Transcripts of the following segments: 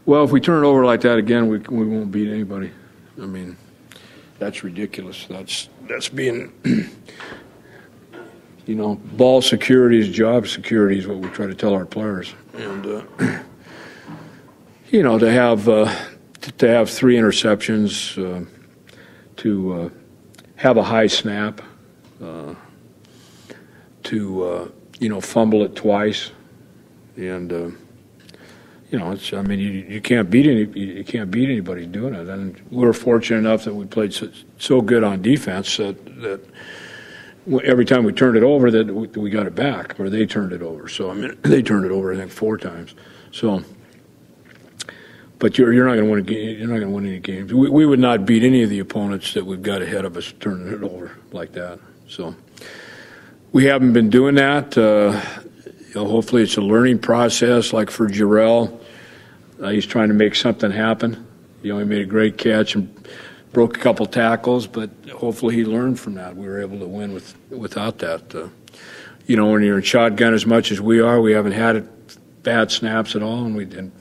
Well, if we turn it over like that again, we won't beat anybody. I mean, that's ridiculous. That's being, ball security is job security is what we try to tell our players. And, to have 3 interceptions, to have a high snap, to fumble it twice, and you can't beat anybody doing it. And we were fortunate enough that we played so good on defense that every time we turned it over that we got it back, or they turned it over. So they turned it over I think 4 times. So, but you're not going to win a game. You're not going to win any games. We would not beat any of the opponents that we've got ahead of us turning it over like that. So we haven't been doing that. Hopefully it's a learning process. Like for Jarrell, he's trying to make something happen. He made a great catch and broke a couple tackles, but hopefully he learned from that. We were able to win without that. When you're in shotgun as much as we are, we haven't had bad snaps at all, and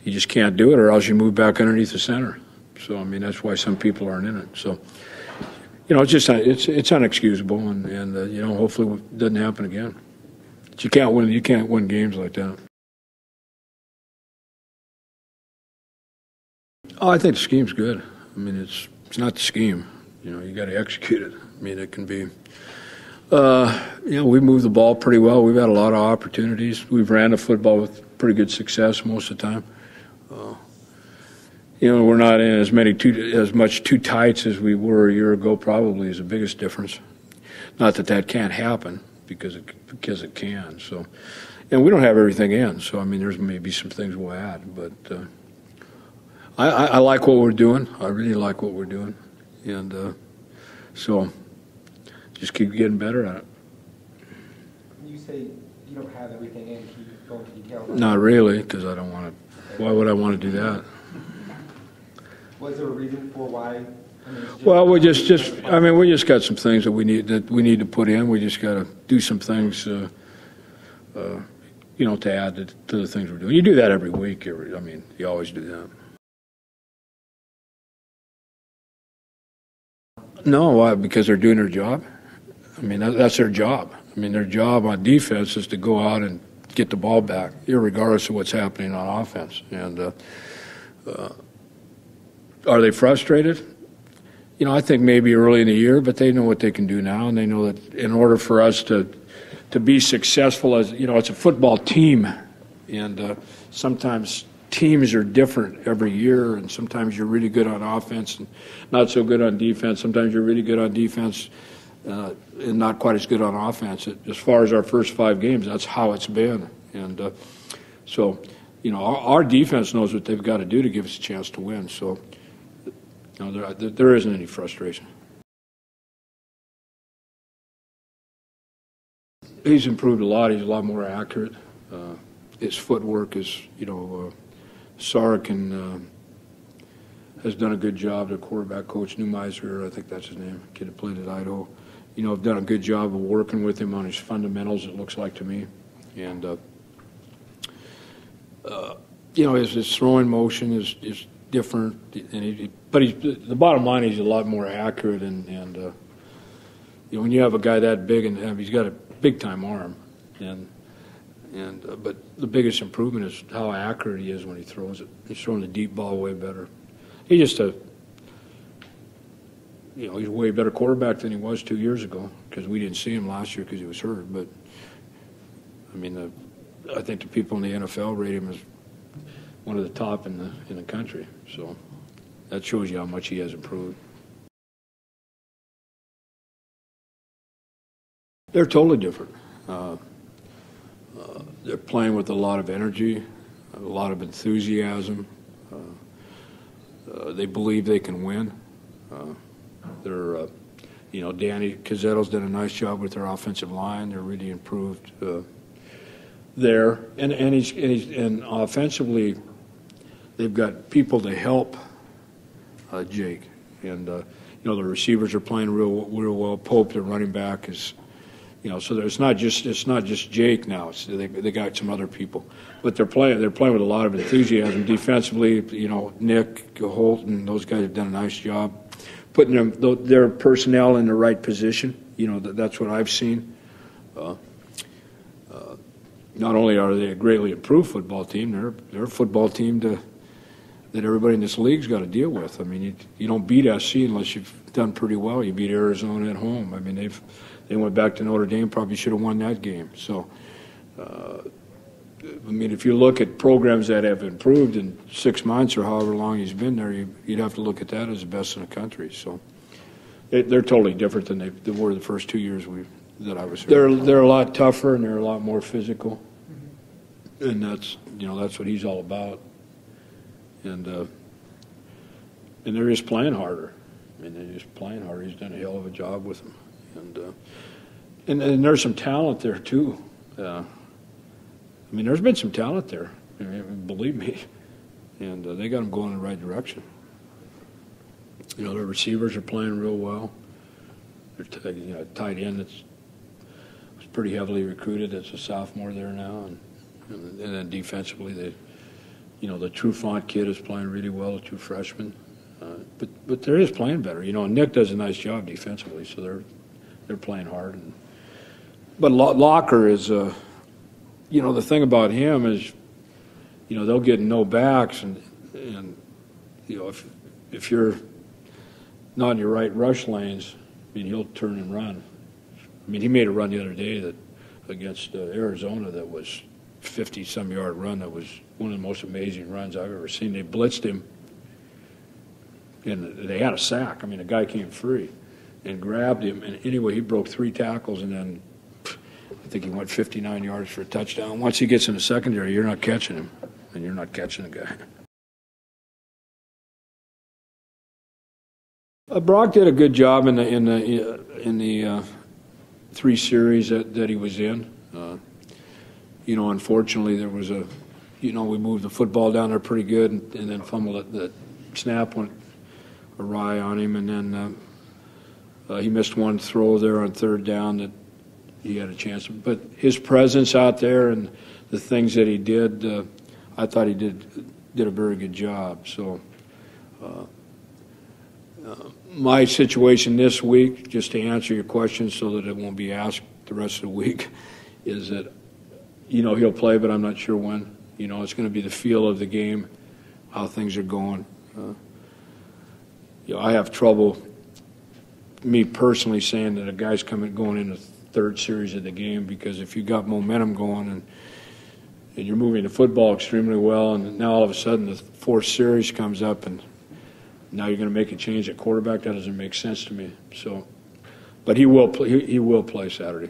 you just can't do it, or else you move back underneath the center. So that's why some people aren't in it. So it's just it's unexcusable, and hopefully it doesn't happen again. But you can't win games like that. Oh, I think the scheme's good. It's not the scheme. You got to execute it. It can be. We move the ball pretty well. We've had a lot of opportunities. We've ran the football with pretty good success most of the time. We're not in as much two tights as we were a year ago. Probably is the biggest difference. Not that can't happen because it can. So, and we don't have everything in. So there's maybe some things we'll add, but. I like what we're doing. I really like what we're doing. And so just keep getting better at it. You say you don't have everything in. Can you go into detail? Not really, because I don't want to. Why would I want to do that? Was there a reason for why? Well, we just got some things that we need to put in. We just got to do some things, to add to the things we're doing. You do that every week. You always do that. No, why? Because they're doing their job. That's their job. Their job on defense is to go out and get the ball back, irregardless of what's happening on offense. And are they frustrated? I think maybe early in the year, but they know what they can do now, and they know that in order for us to be successful as it's a football team, and sometimes teams are different every year, and sometimes you're really good on offense and not so good on defense. Sometimes you're really good on defense and not quite as good on offense. As far as our first 5 games, that's how it's been. And so, our defense knows what they've got to do to give us a chance to win. So, there isn't any frustration. He's improved a lot. He's a lot more accurate. His footwork is, Sarkin has done a good job. The quarterback coach, Neumeiser, I think that's his name, kid that played at Idaho, have done a good job of working with him on his fundamentals, it looks like to me. And, his throwing motion is different. But the bottom line is he's a lot more accurate. And when you have a guy that big and he's got a big-time arm, but the biggest improvement is how accurate he is when he throws it. He's throwing the deep ball way better. He's just he's a way better quarterback than he was 2 years ago, because we didn't see him last year because he was hurt. But I think the people in the NFL rate him as one of the top in the country. So that shows you how much he has improved. They're totally different. They're playing with a lot of energy, a lot of enthusiasm. They believe they can win. Danny Cazzetto's done a nice job with their offensive line. They're really improved there, and offensively, they've got people to help Jake, and the receivers are playing real well. Pope, the running back, is. You know, so it's not just Jake now. They got some other people, but they're playing with a lot of enthusiasm defensively. You know, Nick Holt and those guys have done a nice job putting their personnel in the right position. You know, that's what I've seen. Not only are they a greatly improved football team, they're a football team that everybody in this league's got to deal with. I mean, you don't beat SC unless you've done pretty well. You beat Arizona at home. I mean, they went back to Notre Dame, probably should have won that game. So, I mean, if you look at programs that have improved in 6 months or however long he's been there, you'd have to look at that as the best in the country. So they're totally different than they were the first 2 years that I was here. They're a lot tougher and they're a lot more physical, and that's what he's all about. And they're just playing harder. I mean, they're just playing harder. He's done a hell of a job with them. And there's some talent there, too. I mean, there's been some talent there, I mean, believe me. And they got them going in the right direction. You know, their receivers are playing real well. Their tight end was pretty heavily recruited. It's a sophomore there now. And then defensively, the Trufant kid is playing really well, the two freshmen. But they're just playing better. You know, Nick does a nice job defensively, so they're playing hard. But Locker is, the thing about him is, they'll get no backs, and if you're not in your right rush lanes, I mean, he'll turn and run. I mean, he made a run the other day against Arizona that was 50-some yard run. That was one of the most amazing runs I've ever seen. They blitzed him, and they had a sack. I mean, the guy came free and grabbed him, and anyway, he broke 3 tackles, and then I think he went 59 yards for a touchdown. Once he gets in the secondary, you're not catching him, and you're not catching the guy. Brock did a good job in the 3 series that he was in. Unfortunately, there was we moved the football down there pretty good, and then fumbled it. The snap went awry on him, and then he missed one throw there on 3rd down that he had a chance. But his presence out there and the things that he did, I thought he did a very good job. So my situation this week, just to answer your question so that it won't be asked the rest of the week, is that, he'll play, but I'm not sure when. It's going to be the feel of the game, how things are going. I have trouble, me personally, saying that a guy's going in the 3rd series of the game, because if you got momentum going and you're moving the football extremely well, and now all of a sudden the 4th series comes up and now you're going to make a change at quarterback, that doesn't make sense to me. So, but he will play Saturday.